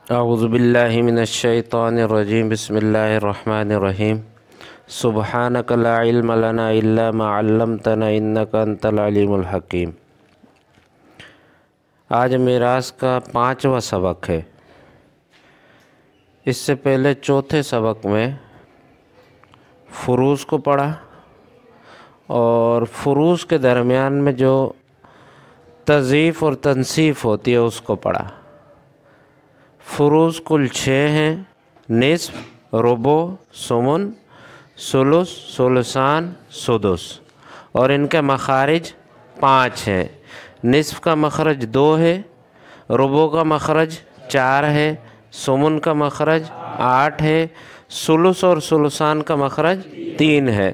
اعوذ باللہ من الشیطان الرجیم بسم اللہ الرحمن الرحیم سبحانک لا علم لنا الا ما علمتنا انک انت العلیم الحکیم۔ آج میراث کا 5واں سبق ہے۔ اس سے پہلے چوتھے سبق میں فروض کو پڑھا اور فروض کے درمیان میں جو تضعیف اور تنصیف ہوتی ہے اس کو پڑھا۔ فروض کل 6 ہیں: نصف، ربع، ثمن، ثلث، ثلثان، سدس، اور ان کے مخارج 5 ہیں۔ نصف کا مخرج 2 ہے، ربع کا مخرج 4 ہے، ثمن کا مخرج 8 ہے، ثلث اور ثلثان کا مخرج 3 ہے،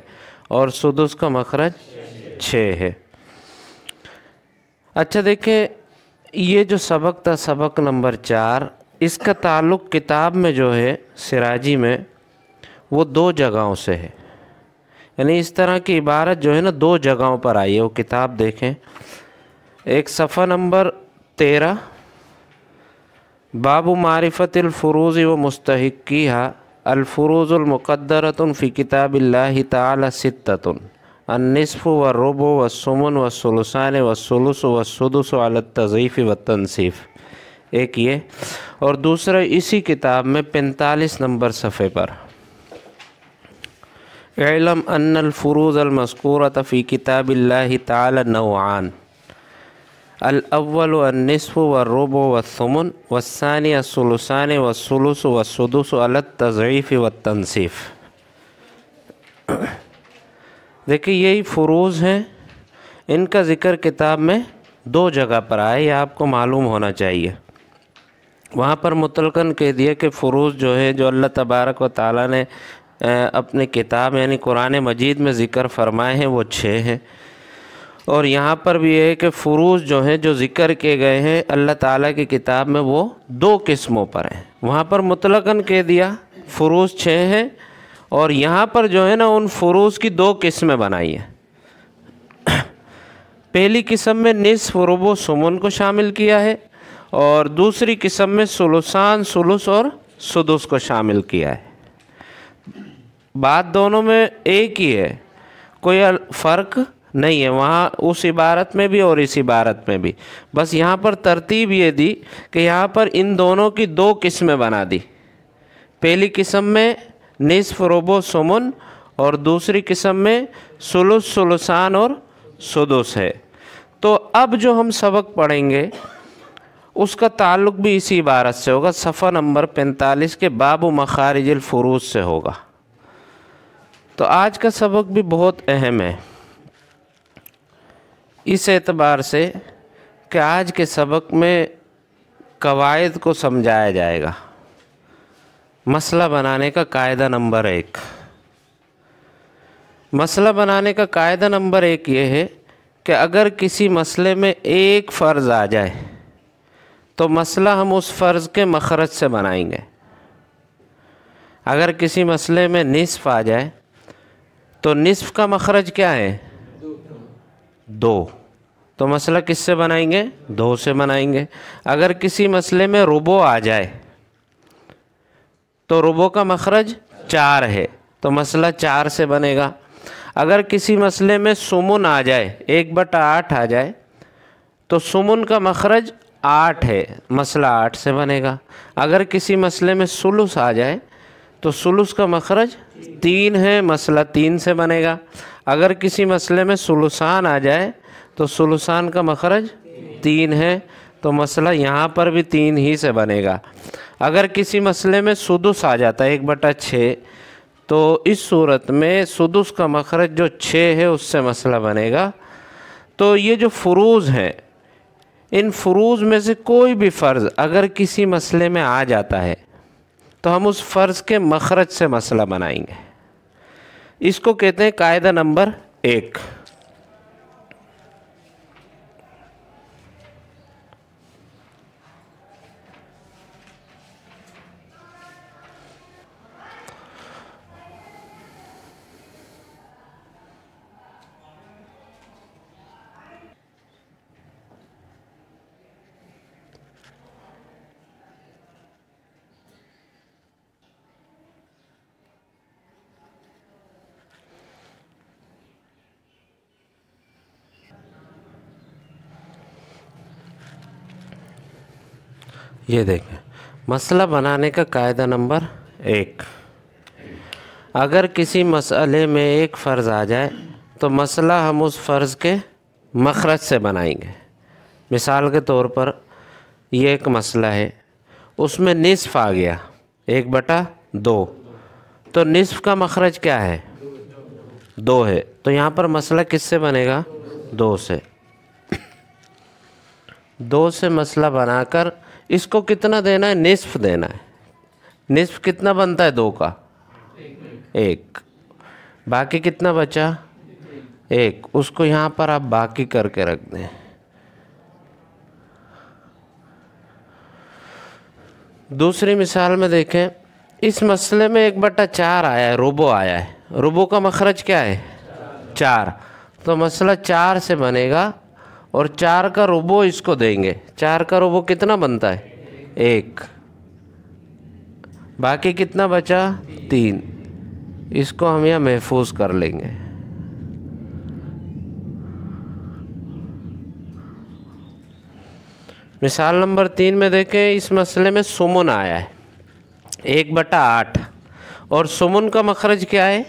اور سدس کا مخرج 6 ہے۔ اچھا دیکھیں، یہ جو سبق تھا، سبق نمبر 4، اس کا تعلق کتاب میں جو ہے سراجی میں وہ 2 جگہوں سے ہے۔ یعنی اس طرح کی عبارت جو ہے نا 2 جگہوں پر آئی ہے۔ وہ کتاب دیکھیں، ایک صفحہ نمبر 13، باب معرفت الفروض و مستحقیہا، الفروض المقدرۃ فی کتاب اللہ تعالی 6، النصف والربع والثمن والثلثان والثلث والسدس علی التضعیف والتنصیف، ایک یہ، اور دوسرا اسی کتاب میں 45 نمبر صفحے پر، اعلم ان الفروض المذکورۃ فی کتاب اللہ تعالی نوعان، الاول النصف والربع والثمن، والثانی الثلثان والثلث والسدس علی التضعیف والتنصیف۔ دیکھیں، یہی فروض ہیں، ان کا ذکر کتاب میں 2 جگہ پر آئے، یہ آپ کو معلوم ہونا چاہیے۔ وہاں پر مطلقاً کہہ دیا کہ فروض جو ہے جو اللہ تبارک و تعالیٰ نے اپنے کتاب یعنی قرآن مجید میں ذکر فرمائے ہیں وہ 6 ہیں، اور یہاں پر بھی یہ ہے کہ فروض جو ہیں جو ذکر کیے گئے ہیں اللہ تعالیٰ کی کتاب میں وہ 2 قسموں پر ہیں۔ وہاں پر مطلقاً کہہ دیا فروض 6 ہیں، اور یہاں پر جو ہے نا ان فروض کی 2 قسمیں بنائی ہیں۔ پہلی قسم میں نصف، ربع، ثمن کو شامل کیا ہے، اور دوسری قسم میں ثلثان، ثلث اور سدس کو شامل کیا ہے۔ بات دونوں میں ایک ہی ہے، کوئی فرق نہیں ہے وہاں اس عبارت میں بھی اور اس عبارت میں بھی، بس یہاں پر ترتیب یہ دی کہ یہاں پر ان دونوں کی 2 قسمیں بنا دی۔ پہلی قسم میں نصف، ربع، ثمن، اور دوسری قسم میں ثلث، ثلثان اور سدس ہے۔ تو اب جو ہم سبق پڑھیں گے اس کا تعلق بھی اسی عبارت سے ہوگا، صفحہ نمبر 45 کے باب مخارج الفروض سے ہوگا۔ تو آج کا سبق بھی بہت اہم ہے اس اعتبار سے کہ آج کے سبق میں قواعد کو سمجھایا جائے گا۔ مسئلہ بنانے کا قاعدہ نمبر 1، مسئلہ بنانے کا قاعدہ نمبر 1 یہ ہے کہ اگر کسی مسئلے میں ایک فرض آ جائے تو مسئلہ ہم اس فرض کے مخرج سے بنائیں گے۔ اگر کسی مسئلے میں نصف آ جائے تو نصف کا مخرج کیا ہے؟ 2، تو مسئلہ کس سے بنائیں گے؟ 2 سے بنائیں گے۔ اگر کسی مسئلے میں ربع آ جائے تو ربع کا مخرج 4 ہے، تو مسئلہ 4 سے بنے گا۔ اگر کسی مسئلے میں ثمن آ جائے، 1/8 آ جائے، تو ثمن کا مخرج 8 ہے، مسئلہ 8 سے بنے گا۔ اگر کسی مسئلے میں ثلث آ جائے تو ثلث کا مخرج 3 ہے، مسئلہ 3 سے بنے گا۔ اگر کسی مسئلے میں ثلثان آ جائے تو ثلثان کا مخرج 3 ہے، تو مسئلہ یہاں پر بھی 3 ہی سے بنے گا۔ اگر کسی مسئلے میں سدس آ جاتا ہے 1/6، تو اس صورت میں سدس کا مخرج جو 6 ہے اس سے مسئلہ بنے گا۔ تو یہ جو فروض ہیں، ان فروض میں سے کوئی بھی فرض اگر کسی مسئلے میں آ جاتا ہے تو ہم اس فرض کے مخرج سے مسئلہ بنائیں گے۔ اس کو کہتے ہیں قاعدہ نمبر 1۔ یہ دیکھیں مسئلہ بنانے کا قاعدہ نمبر 1، اگر کسی مسئلے میں ایک فرض آ جائے تو مسئلہ ہم اس فرض کے مخرج سے بنائیں گے۔ مثال کے طور پر یہ ایک مسئلہ ہے، اس میں نصف آ گیا 1/2، تو نصف کا مخرج کیا ہے؟ 2 ہے، تو یہاں پر مسئلہ کس سے بنے گا؟ 2 سے۔ 2 سے مسئلہ بنا کر اس کو کتنا دینا ہے؟ نصف دینا ہے۔ نصف کتنا بنتا ہے 2 کا؟ 1۔ باقی کتنا بچا؟ 1۔ اس کو یہاں پر آپ باقی کر کے رکھ دیں۔ دوسری مثال میں دیکھیں، اس مسئلے میں 1/4 آیا ہے، ربع آیا ہے، ربع کا مخرج کیا ہے؟ 4، تو مسئلہ 4 سے بنے گا اور 4 کا ربع اس کو دیں گے۔ 4 کا ربع کتنا بنتا ہے؟ 1۔ باقی کتنا بچا؟ 3۔ اس کو ہم یہاں محفوظ کر لیں گے۔ مثال نمبر 3 میں دیکھیں، اس مسئلے میں سمن آیا ہے 1/8 اور سمن کا مخرج کیا ہے؟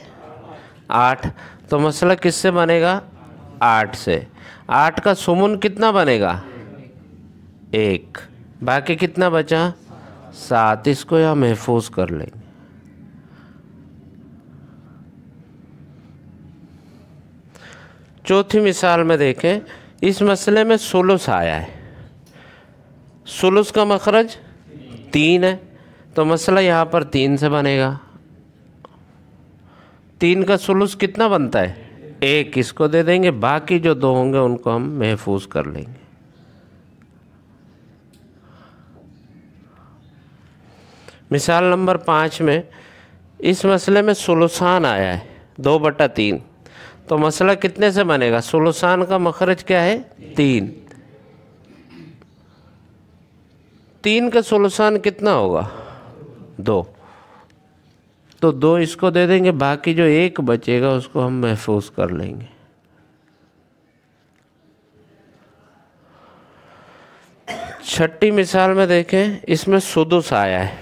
8، تو مسئلہ کس سے بنے گا؟ 8 سے۔ 8 کا سمن کتنا بنے گا؟ 1۔ باقی کتنا بچا؟ 7۔ اس کو یہاں محفوظ کر لیں گے۔ چوتھی مثال میں دیکھیں، اس مسئلے میں ثلث آیا ہے، ثلث کا مخرج 3 ہے، تو مسئلہ یہاں پر 3 سے بنے گا۔ 3 کا ثلث کتنا بنتا ہے؟ 1۔ اس کو دے دیں گے، باقی جو 2 ہوں گے ان کو ہم محفوظ کر لیں گے۔ مثال نمبر 5 میں اس مسئلے میں ثلثان آیا ہے 2/3، تو مسئلہ کتنے سے بنے گا؟ ثلثان کا مخرج کیا ہے؟ 3۔ 3 کا ثلثان کتنا ہوگا؟ 2، تو 2 اس کو دے دیں گے، باقی جو 1 بچے گا اس کو ہم محفوظ کر لیں گے۔ چھٹی مثال میں دیکھیں، اس میں سدس آیا ہے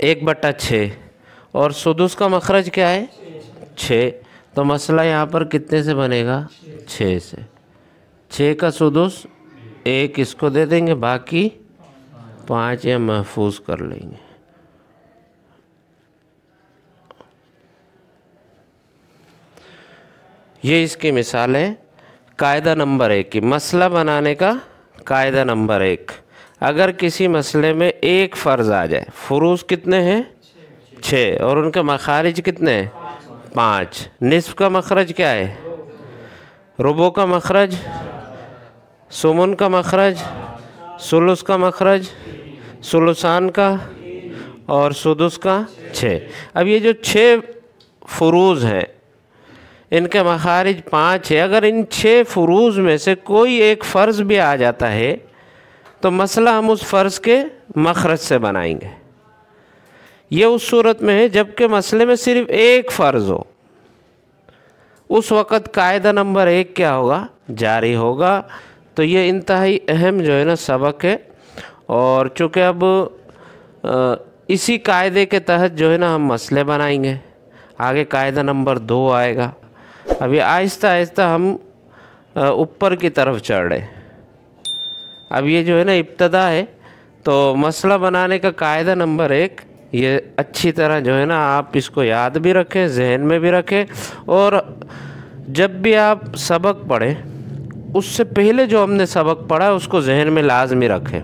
1/6 اور سدس کا مخرج کیا ہے؟ 6، تو مسئلہ یہاں پر کتنے سے بنے گا؟ 6 سے۔ 6 کا سدس 1 اس کو دے دیں گے، باقی 5 یہ محفوظ کر لیں گے۔ یہ اس کی مثال ہے۔ قاعدہ نمبر 1 کی مسئلہ بنانے کا قاعدہ نمبر 1، اگر کسی مسئلے میں ایک فرض آ جائے، فروض کتنے ہیں؟ 6 اور ان کے مخارج کتنے ہیں؟ 5۔ نصف کا مخرج کیا ہے؟ ربع کا مخرج، سمن کا مخرج، ثلث کا مخرج، ثلثان کا اور سدس کا 6۔ اب یہ جو 6 فروض ہیں ان کے مخارج 5 ہے، اگر ان 6 فروض میں سے کوئی ایک فرض بھی آ جاتا ہے تو مسئلہ ہم اس فرض کے مخرج سے بنائیں گے۔ یہ اس صورت میں ہے جبکہ مسئلے میں صرف ایک فرض ہو، اس وقت قاعدہ نمبر 1 کیا ہوگا؟ جاری ہوگا۔ تو یہ انتہائی اہم جو ہے نا سبق ہے، اور چونکہ اب اسی قاعدے کے تحت جو ہے نا ہم مسئلے بنائیں گے، آگے قاعدہ نمبر 2 آئے گا۔ ابھی آہستہ آہستہ ہم اوپر کی طرف چڑھ رہے ہیں۔ اب یہ جو ہے نا ابتدا ہے، تو مسئلہ بنانے کا قاعدہ نمبر 1 یہ اچھی طرح جو ہے نا آپ اس کو یاد بھی رکھیں، ذہن میں بھی رکھیں، اور جب بھی آپ سبق پڑھیں اس سے پہلے جو ہم نے سبق پڑھا ہے اس کو ذہن میں لازمی رکھیں۔